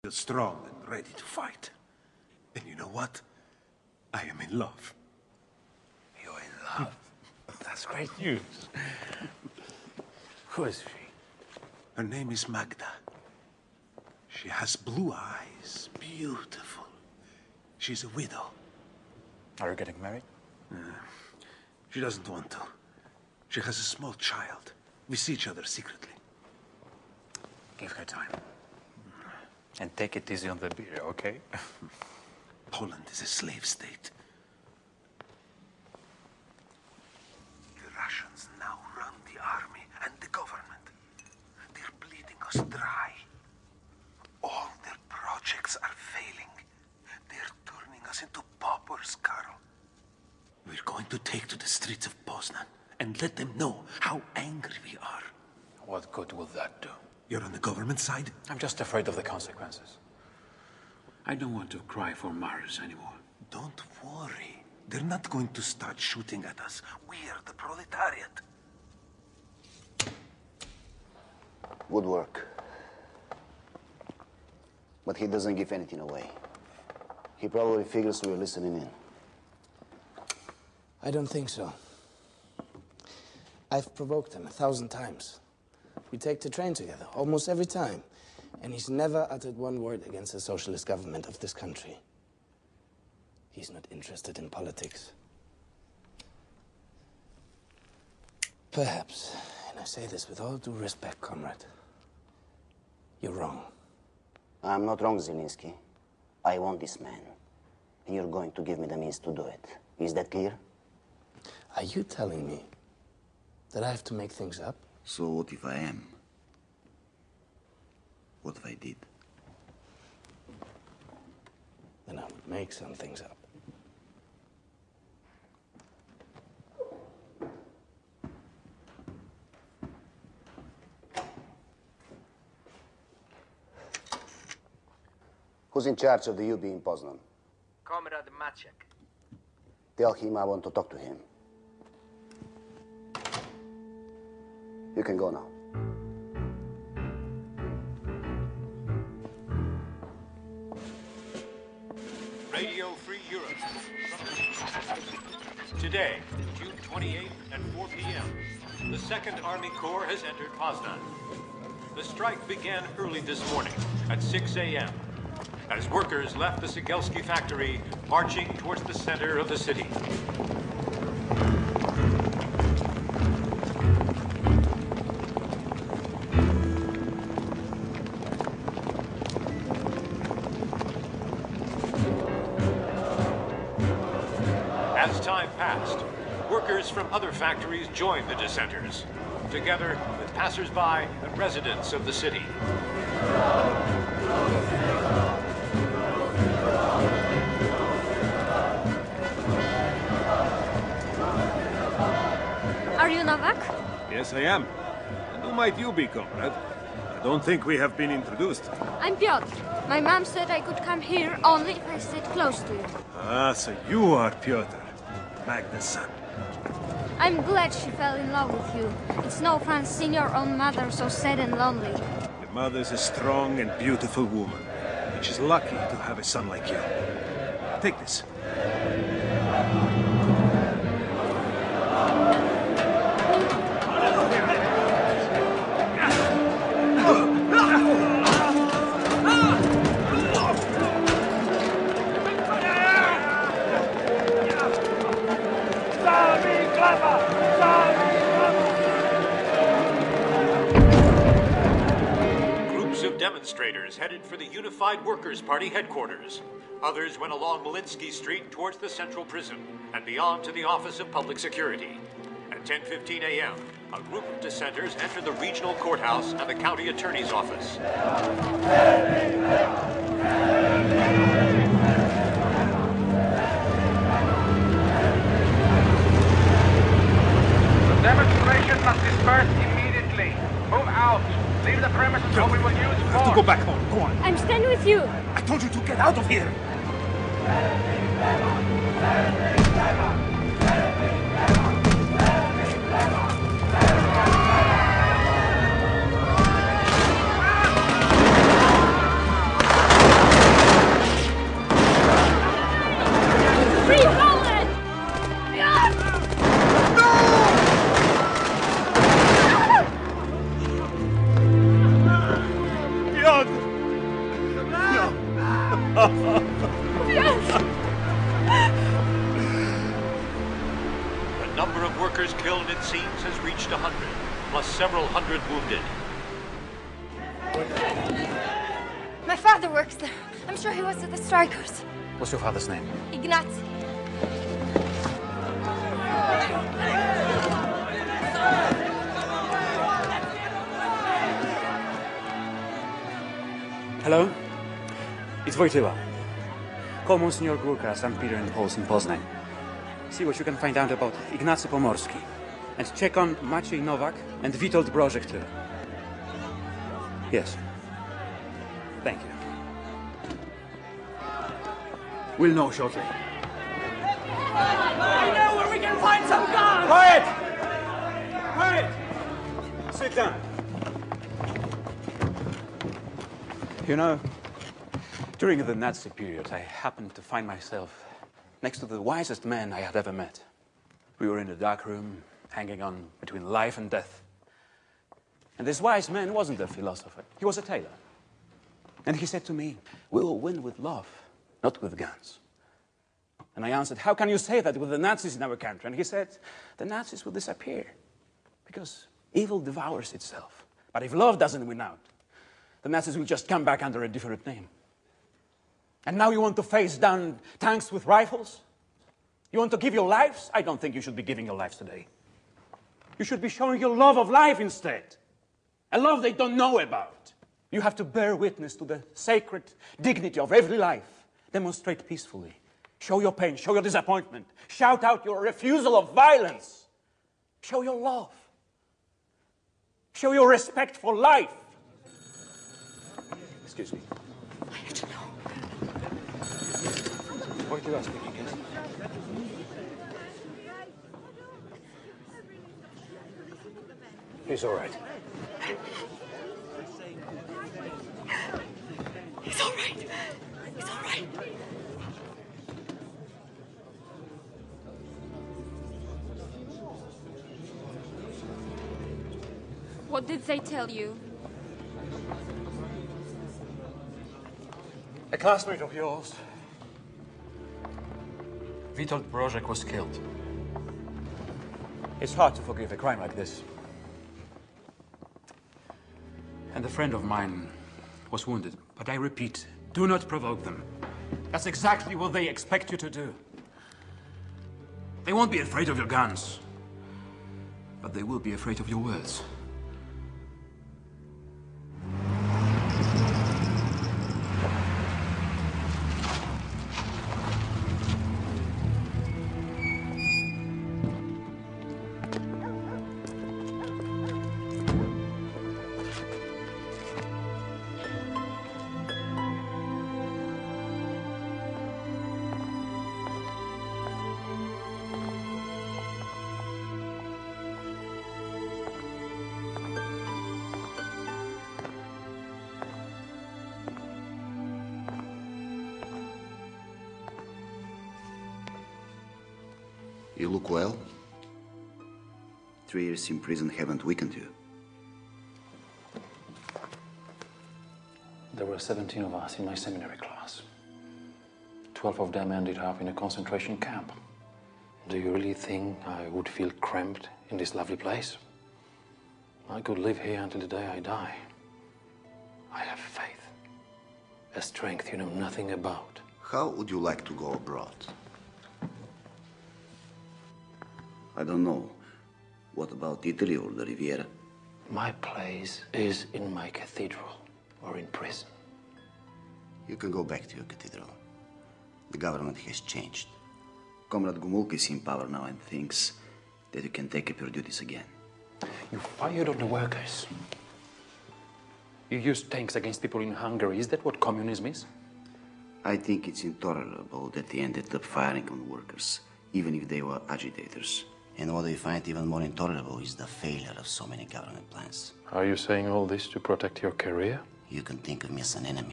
Feel strong and ready to fight. And you know what? I am in love. You're in love? That's great news. Who is she? Her name is Magda. She has blue eyes, beautiful. She's a widow. Are you getting married? She doesn't want to. She has a small child. We see each other secretly. Give her time. And take it easy on the beer, okay? Poland is a slave state. The Russians now run the army and the government. They're bleeding us dry. All their projects are failing. They're turning us into paupers, Karol. We're going to take to the streets of Poznan and let them know how angry we are. What good will that do? You're on the government side? I'm just afraid of the consequences. I don't want to cry for Mars anymore. Don't worry. They're not going to start shooting at us. We're the proletariat. Good work. But he doesn't give anything away. He probably figures we're listening in. I don't think so. I've provoked him 1,000 times. We take the train together, almost every time. And he's never uttered one word against the socialist government of this country. He's not interested in politics. Perhaps, and I say this with all due respect, comrade, you're wrong. I'm not wrong, Zielinski. I want this man. And you're going to give me the means to do it. Is that clear? Are you telling me that I have to make things up? So what if I am? What if I did? Then I would make some things up. Who's in charge of the UB in Poznan? Comrade Maciek. Tell him I want to talk to him. You can go now. Radio Free Europe. Today, June 28th at 4 p.m., the 2nd Army Corps has entered Poznan. The strike began early this morning at 6 a.m. as workers left the Cegelski factory, marching towards the center of the city. As time passed, workers from other factories joined the dissenters, together with passers-by and residents of the city. Are you Novak? Yes, I am. And who might you be, comrade? I don't think we have been introduced. I'm Piotr. My mom said I could come here only if I stayed close to you. Ah, so you are Piotr, Magda's son. I'm glad she fell in love with you. It's no fun seeing your own mother so sad and lonely. The mother's a strong and beautiful woman, and she's lucky to have a son like you. Take this. Groups of demonstrators headed for the Unified Workers' Party headquarters. Others went along Malinsky Street towards the central prison and beyond to the Office of Public Security. At 10:15 a.m., a group of dissenters entered the regional courthouse and the county attorney's office. Demonstration must disperse immediately. Move out. Leave the premises or we will use force. You have to go back home. Go on. I'm staying with you. I told you to get out of here. The number of workers killed, it seems, has reached 100, plus several hundred wounded. My father works there. I'm sure he was with the strikers. What's your father's name? Ignacy. Hello? It's Wojtyła. Call Monsignor Górka, St. Peter and Paul's in Poznań. See what you can find out about Ignacy Pomorski. And check on Maciej Nowak and Witold Brożek too. Yes. Thank you. We'll know shortly. I know where we can find some guns! Quiet! Quiet! Sit down. You know, during the Nazi period, I happened to find myself next to the wisest man I had ever met. We were in a dark room, hanging on between life and death. And this wise man wasn't a philosopher. He was a tailor. And he said to me, "We'll win with love, not with guns." And I answered, "How can you say that with the Nazis in our country?" And he said, "The Nazis will disappear because evil devours itself. But if love doesn't win out, the Nazis will just come back under a different name. And now you want to face down tanks with rifles? You want to give your lives? I don't think you should be giving your lives today. You should be showing your love of life instead. A love they don't know about. You have to bear witness to the sacred dignity of every life. Demonstrate peacefully. Show your pain, show your disappointment. Shout out your refusal of violence. Show your love. Show your respect for life." Excuse me. I have to know. Wojtyła speaking, yes? He's all right. He's all right. He's all right. What did they tell you? A classmate of yours, Witold Brożek, was killed. It's hard to forgive a crime like this. And a friend of mine was wounded. But I repeat, do not provoke them. That's exactly what they expect you to do. They won't be afraid of your guns, but they will be afraid of your words. You look well. 3 years in prison haven't weakened you. There were 17 of us in my seminary class. 12 of them ended up in a concentration camp. Do you really think I would feel cramped in this lovely place? I could live here until the day I die. I have faith, a strength you know nothing about. How would you like to go abroad? I don't know. What about Italy or the Riviera? My place is in my cathedral or in prison. You can go back to your cathedral. The government has changed. Comrade Gomulka is in power now and thinks that you can take up your duties again. You fired on the workers. You used tanks against people in Hungary. Is that what communism is? I think it's intolerable that they ended up firing on workers, even if they were agitators. And what I find even more intolerable is the failure of so many government plans. Are you saying all this to protect your career? You can think of me as an enemy.